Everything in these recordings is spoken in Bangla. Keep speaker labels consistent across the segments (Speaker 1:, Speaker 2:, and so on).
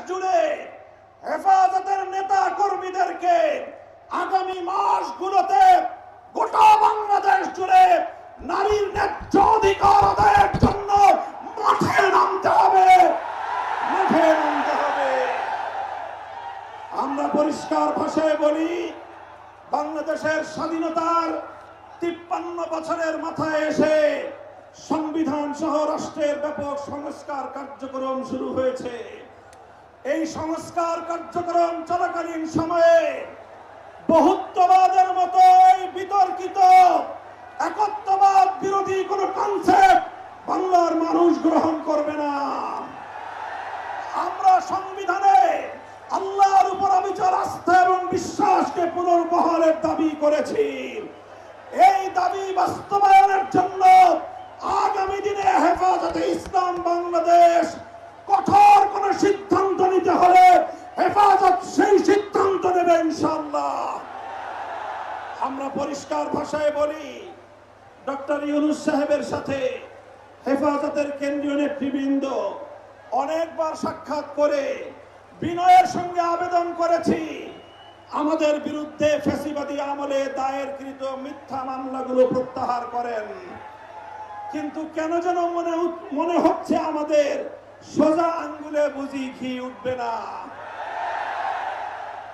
Speaker 1: জুড়ে হেফাজতের নেতা কর্মীদেরকে আগামী মাসগুলোতে গোটা বাংলাদেশ জুড়ে নারীর ন্যায্য অধিকার আদায়ের জন্য মাঠে নামতে হবে, মাঠে নামতে হবে। আমরা পরিষ্কার ভাষায় বলি, বাংলাদেশের স্বাধীনতার 53 বছরের মাথায় এসে সংবিধান সহ রাষ্ট্রের ব্যাপক সংস্কার কার্যক্রম শুরু হয়েছে। এই সংস্কার কার্যক্রম চলাকালীন সময়ে বহুত্ববাদের মতো এই বিতর্কিত একত্ববাদ বিরোধী কোন কনসেপ্ট বাংলার মানুষ গ্রহণ করবে না। আমরা সংবিধানে আল্লাহর উপর অবিচল আস্থা এবং বিশ্বাসকে পুনর্বহালের দাবি করেছি। এই দাবি বাস্তবায়নের জন্য আগামী দিনে হেফাজতে ইসলাম বাংলাদেশ কঠোর কোন সিদ্ধান্ত নিতে হলে হেফাজত সেই সিদ্ধান্ত নেবে ইনশাআল্লাহ। আমরা পরিষ্কার ভাষায় বলি, ডক্টর ইউনূস সাহেবের সাথে হেফাজতের কেন্দ্রীয় নেতৃবৃন্দ অনেকবার সাক্ষাৎ করে বিনয়ের সঙ্গে আবেদন করেছি আমাদের বিরুদ্ধে ফ্যাসিবাদী আমলে দায়েরকৃত মিথ্যা মামলাগুলো প্রত্যাহার করেন। কিন্তু কেন যেন মনে হচ্ছে আমাদের সোজা আঙ্গুলে বুঝি ঘি উঠবে না।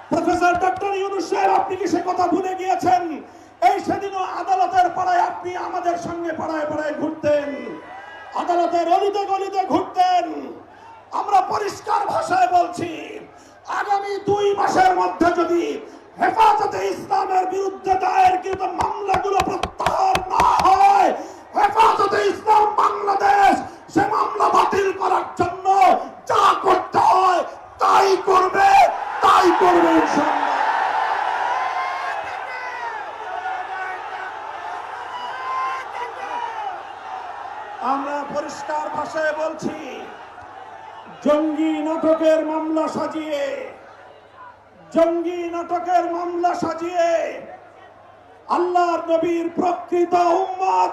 Speaker 1: প্রফেসর ডক্টর ইউনূস সাহেব, আপনি কি সে কথা ভুলে গিয়েছেন? এই সেদিনও আদালতের পাড়ায় আপনি আমাদের সঙ্গে পাড়ায় পাড়ায় ঘুরতেন, আদালতের অলিতে গলিতে ঘুরতেন। আমরা পরিষ্কার ভাষায় বলছি, আগামী 2 মাসের মধ্যে যদি হেফাজতে ইসলামের বিরুদ্ধে দায়েরকৃত মামলাগুলো প্রত্যাহার না হয়, হেফাজতে ইসলাম বাংলাদেশ সে মামলা বাতিল করার জন্য যা করতে হয় তাই করবে, তাই করবে ইনশাআল্লাহ। আমরা পরিষ্কার ভাষায় বলছি, জঙ্গি নাটকের মামলা সাজিয়ে আল্লাহর নবীর প্রকৃত উম্মত,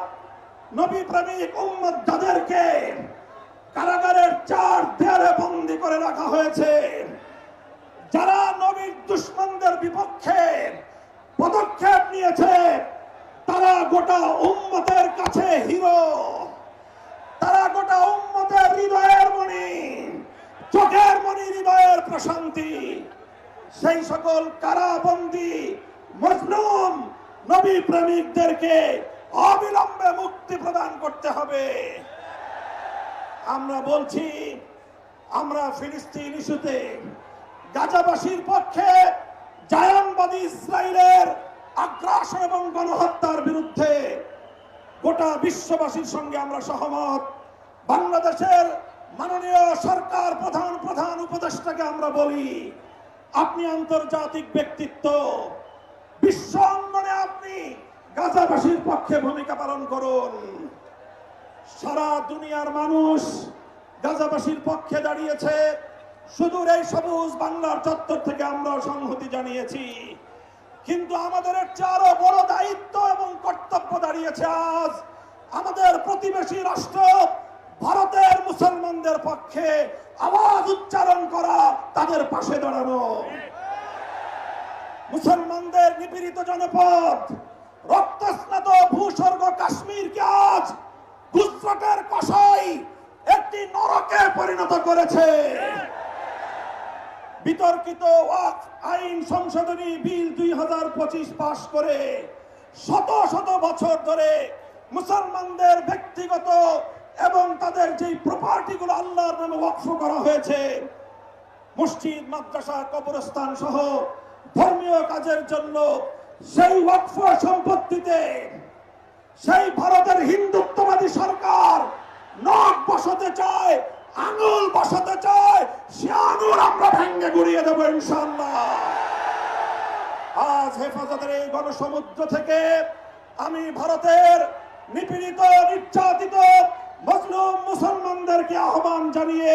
Speaker 1: নবী প্রেমিক উম্মত যাদেরকে কারাগারের 4 দেয়ালে বন্দী করে রাখা হয়েছে, যারা নবীর দুশমনদের বিপক্ষে পদক্ষেপ নিয়েছে, তারা গোটা উম্মতের কাছে হিরো, তারা গোটা উম্মতের হৃদয়ের মণি, চোখের মণি, হৃদয়ের প্রশান্তি। সেই সকল কারাবন্দী মজলুম নবী প্রেমিকদেরকে অবিলম্বে মুক্তি প্রদান করতে হবে। আমরা বলছি, আমরা ফিলিস্তিন ইস্যুতে গাজাবাসীর পক্ষে জায়নবাদী ইসরায়েলের আগ্রাসন এবং গণহত্যার বিরুদ্ধে গোটা বিশ্ববাসীর সঙ্গে আমরা সহমত। বাংলাদেশের মাননীয় সরকার প্রধান উপদেষ্টাকে আমরা বলি, আপনি আন্তর্জাতিক ব্যক্তিত্ব, বিশ্ব অঙ্গনে আপনি গাজাবাসীর পক্ষে ভূমিকা পালন করুন। সারা দুনিয়ার মানুষ গাজাবাসীর পক্ষে দাঁড়িয়েছে। সুদূর এই সবুজ বাংলার চত্বর থেকে আমরা সংহতি জানিয়েছি, কিন্তু আমাদের আরো বড় দায়িত্ব এবং কর্তব্য দাঁড়িয়েছে আজ আমাদের প্রতিবেশী রাষ্ট্র ভারতের মুসলমানদের পক্ষে আওয়াজ উচ্চারণ করা, তাদের পাশে দাঁড়ানো। মুসলমানদের নিপীড়িত জনপদ, রক্তস্নাত ভূস্বর্গ কাশ্মীরকে আজ গুজরাটের কসাই একটি নরকে পরিণত করেছে। বিতর্কিত ওয়াকফ আইন সংশোধনী বিল 2025 পাশ করে শত শত বছর ধরে মুসলমানদের ব্যক্তিগত এবং তাদের যে প্রপার্টিগুলো আল্লাহর নামে ওয়াকফ করা হয়েছে, মসজিদ, মাদ্রাসা, কবরস্থান সহ ধর্মীয় কাজের জন্য, সেই ওয়াকফ সম্পত্তিতে সেই ভারতের হিন্দুত্ববাদী সরকার নখ বসাতে চায়, আঙুল বসাতে চায়। সে আঙুল আমরা ভেঙে গুড়িয়ে দেবো ইনশাআল্লাহ। আজ হেফাজতের এই গণসমুদ্র থেকে আমি ভারতের নিপীড়িত, নির্যাতিত মজলুম মুসলমানদেরকে আহ্বান জানিয়ে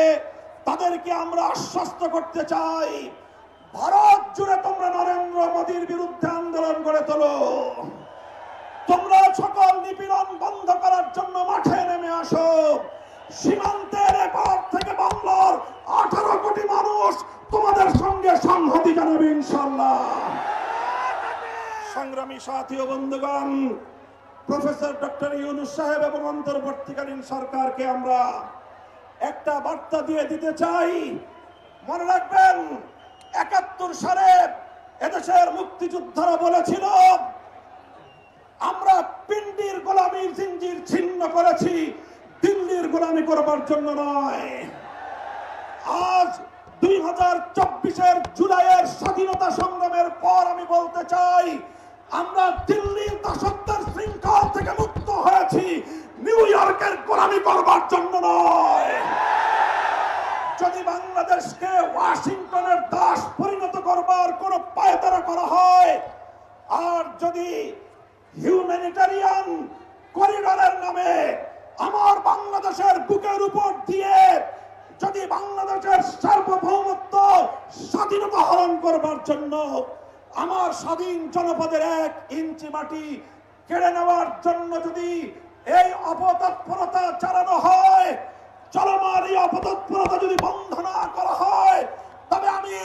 Speaker 1: তাদেরকে আমরা আশ্বস্ত করতে চাই, ভারত জুড়ে তোমরা নরেন্দ্র মোদীর বিরুদ্ধে আন্দোলন গড়ে তোলো। তোমরা সকল নিপীড়ন বন্ধ করার জন্য মাঠে নেমে আসো। সীমান্তের এপার থেকে বাংলার 18 কোটি মানুষ ইতিহাস তোমাদের সঙ্গে সংহতি জানাবে ইনশাআল্লাহ। সংগ্রামী সাথী ও বন্ধুগণ, প্রফেসর ডক্টর ইউনূস সাহেব এবং অন্তর্বর্তীকালীন সরকারকে আমরা একটা বার্তা দিয়ে দিতে চাই। মনে রাখবেন, ৭১ সালে এদেশের মুক্তিযোদ্ধারা বলেছিল আমরা পিন্ডির গোলামীর জিঞ্জির ছিন্ন করেছি, দিল্লির গোলামি করবার জন্য নয়। আজ 2024-এর জুলাইয়ের স্বাধীনতা সংগ্রামের পর আমি বলতে চাই, আমরা দিল্লির দাসত্বের শৃঙ্খল থেকে মুক্ত হয়েছি, নিউ ইয়র্কের গোলামি করবার জন্য নয়। যদি বাংলাদেশকে ওয়াশিংটনের দাস পরিণত করবার কোন পায়তারা করা হয়, আর যদি হিউম্যানিটারিয়ান করিডোরের নামে আমার বাংলাদেশের বুকের উপর দিয়ে যদি বাংলাদেশের সার্বভৌমত্ব স্বাধীনতা হরণ করবার জন্য আমার স্বাধীন জনপদের 1 ইঞ্চি মাটি কেড়ে নেওয়ার জন্য যদি এই অপতৎপরতা চালানো হয়, চলমান এই অপতৎপরতা যদি বন্ধ না করা হয়, তবে আমি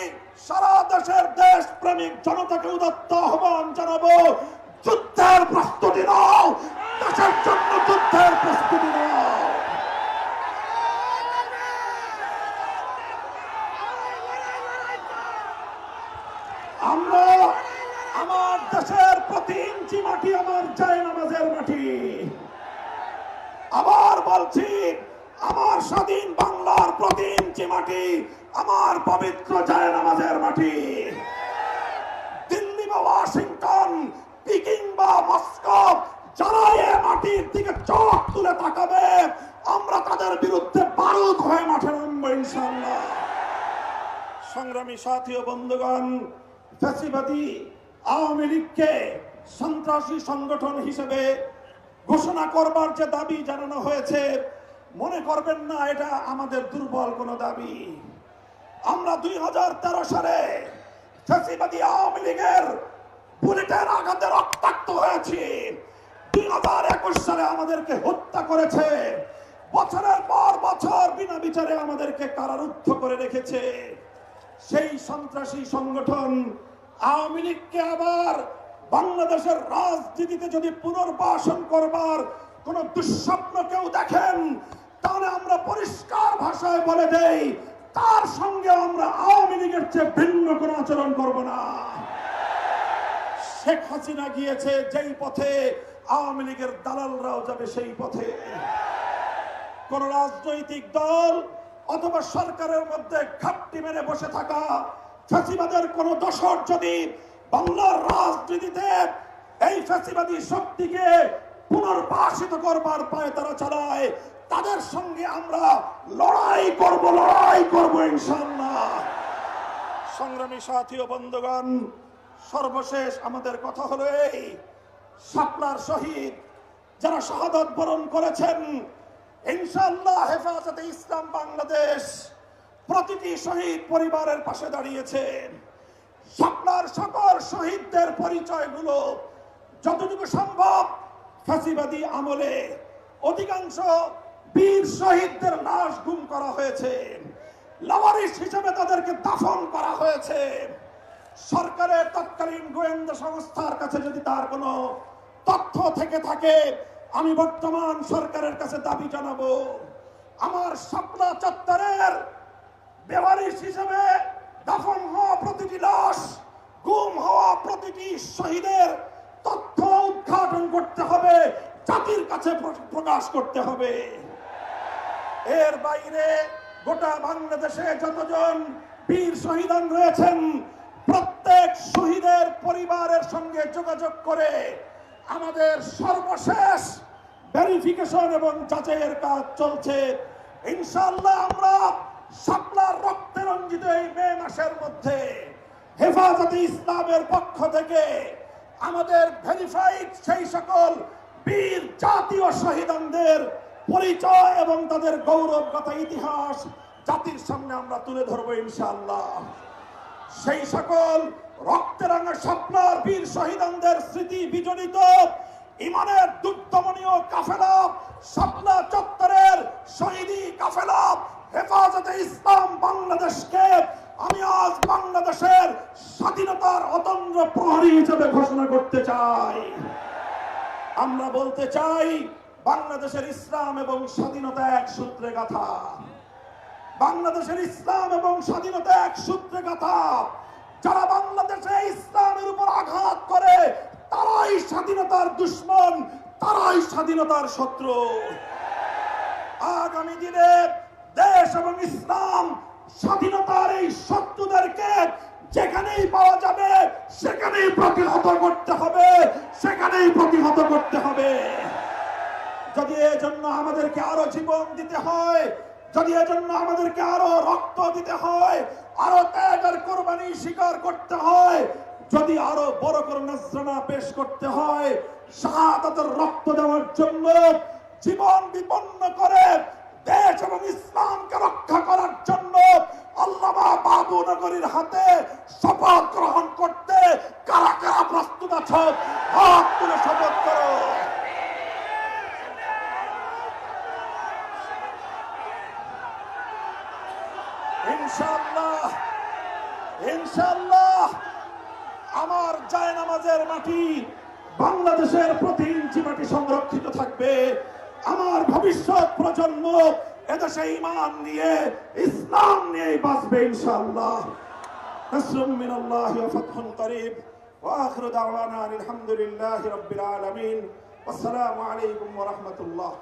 Speaker 1: সারা দেশের দেশপ্রেমিক জনতাকে উদাত্ত আহ্বান জানাবো, যুদ্ধের প্রস্তুতি নাও, দেশের জন্য যুদ্ধের প্রস্তুতি নাও। আমরা আমার দেশের প্রতি ইঞ্চি মাটি আমার জায়নামাজের মাটি। আবার বলছি, আমার স্বাধীন বাংলার প্রতি ইঞ্চি মাটি আমার পবিত্র জায়নামাজের মাটি। দিল্লি বা ওয়াশিংটন, পিকিং বা মস্কো যারা এ মাটির দিকে চোখ তুলে তাকাবে, আমরা তাদের বিরুদ্ধে বারুদ হয়ে মাঠে নামবো ইনশাআল্লাহ। সংগ্রামী সাথী ও বন্ধুগণ, ফ্যাসিবাদী আওয়ামী লীগকে সন্ত্রাসী সংগঠন হিসেবে ঘোষণা করবার যে দাবি জানানো হয়েছে, মনে করবেন না এটা আমাদের দুর্বল কোনো দাবি। আমরা 2013 সালে ফ্যাসিবাদী আওয়ামী লীগের বুলেটের আঘাতে রক্তাক্ত হয়েছি। 2021 সালে আমাদেরকে হত্যা করেছে, বছরের পর বছর বিনা বিচারে আমাদেরকে কারারুদ্ধ করে রেখেছে। সেই সন্ত্রাসী সংগঠন আওয়ামী লীগকে আবার বাংলাদেশের রাজনীতিতে যদি পুনর্বাসন করবার কোন দুঃস্বপ্ন কেউ দেখেন, তাহলে আমরা পরিষ্কার ভাষায় বলে দেই, তার সঙ্গে আমরা আওয়ামী লীগের চেয়ে ভিন্ন কোনো আচরণ করব না। শেখ হাসিনা গিয়েছে যেই পথে, আওয়ামী লীগের দালালরাও যাবে সেই পথে। কোন রাজনৈতিক দল অথবা সরকারের মধ্যে ঘাপটি মেরে বসে থাকা ফ্যাসিবাদের কোন দোসর যদি বাংলার রাজনীতিতে এই ফ্যাসিবাদী শক্তিকে পুনর্বাসিত করবার পায়তারা চালায়, তাদের সঙ্গে আমরা লড়াই করব ইনশাআল্লাহ। সংগ্রামী সাথী ও বন্ধুগণ, সর্বশেষ আমাদের কথা হলো এই, শাপলার শহীদ যারা শাহাদাত বরণ করেছেন, ইনশাআল্লাহ হেফাজতে ইসলাম বাংলাদেশ প্রতিটি শহীদ পরিবারের পাশে দাঁড়িয়েছে। শাপলার সকল শহীদদের পরিচয়গুলো যতটুকু সম্ভব ফ্যাসিবাদী আমলে অধিকাংশ বীর শহীদদের লাশ গুম করা হয়েছে, লাওয়ারিস হিসেবে তাদেরকে দাফন করা হয়েছে। সরকারের তৎকালীন গোয়েন্দা সংস্থার কাছে যদি তার কোনো তথ্য থেকে থাকে, আমি বর্তমান সরকারের কাছে দাবি জানাবো, আমার শাপলা চত্বরের বেওয়ারিশ হিসেবে দাফন হওয়া প্রতিটি লাশ, গুম হওয়া প্রতিটি শহীদের তথ্য উদ্ঘাটন করতে হবে, জাতির কাছে প্রকাশ করতে হবে। এর বাইরে গোটা বাংলাদেশে যতজন বীর শহীদান রয়েছেন, প্রত্যেক শহীদের পরিবারের সঙ্গে যোগাযোগ করে আমাদের সর্বশেষ ভেরিফিকেশন এবং যাচাইয়ের কাজ চলছে। ইনশাআল্লাহ আমরা শাপলার রক্তে রঞ্জিত এই মে মাসের মধ্যে হেফাজতে ইসলামের পক্ষ থেকে আমাদের ভেরিফাইড সেই সকল বীর জাতীয় শহীদানদের পরিচয় এবং তাদের গৌরবগাথা ইতিহাস জাতির সামনে আমরা তুলে ধরবো ইনশাআল্লাহ। সেই সকল রক্তেরাঙা শাপলার বীর শহীদানদের স্মৃতি বিজড়িত ইমানের দুর্দমনীয় কাফেলা, শাপলা চত্বরের শহীদি কাফেলা হেফাজতে ইসলাম বাংলাদেশকে আমি আজ বাংলাদেশের স্বাধীনতার অতন্দ্র প্রহরী হিসেবে ঘোষণা করতে চাই। আমরা বলতে চাই, বাংলাদেশের ইসলাম এবং স্বাধীনতা এক সূত্রে গাঁথা। বাংলাদেশের ইসলাম এবং স্বাধীনতা এক সূত্রে গাঁথা। যারা বাংলাদেশে ইসলামের উপর আঘাত করে তারাই স্বাধীনতার দুশ্মন, তারাই স্বাধীনতার শত্রু। আগামী দিনে দেশ এবং ইসলাম স্বাধীনতার এই শত্রুদেরকে যেখানেই পাওয়া যাবে সেখানেই প্রতিহত করতে হবে, সেখানেই প্রতিহত করতে হবে। যদি এজন্য আমাদেরকে আরো জীবন দিতে হয়, যদি এজন্য আমাদেরকে আরো রক্ত দিতে হয়, আরো ত্যাগের কোরবানি স্বীকার করতে হয়, যদি আরো বড় করে নজরানা পেশ করতে হয়, শাহাদাতের রক্ত দেওয়ার জন্য জীবন বিপন্ন করে দেশ এবং ইসলামকে রক্ষা করার জন্য আল্লামা বাবু নগরীর হাতে শপথ গ্রহণ করতে কারা কারা প্রস্তুত আছো? হাত তুলে শপথ করো। ইনশাআল্লাহ, ইনশাআল্লাহ আমার জায়নামাজের মাটি, বাংলাদেশের প্রতি ইঞ্চি মাটি সংরক্ষিত থাকবে। আমার ভবিষ্যৎ প্রজন্ম এদেশে ঈমান নিয়ে, ইসলাম নিয়ে বাঁচবে ইনশাআল্লাহ। নাসরুম মিনাল্লাহি ওয়া ফাতহুন করিব ওয়া আখিরু দাওয়ানা আলহামদুলিল্লাহি রাব্বিল আলামিন। আসসালামু আলাইকুম ওয়া রাহমাতুল্লাহ।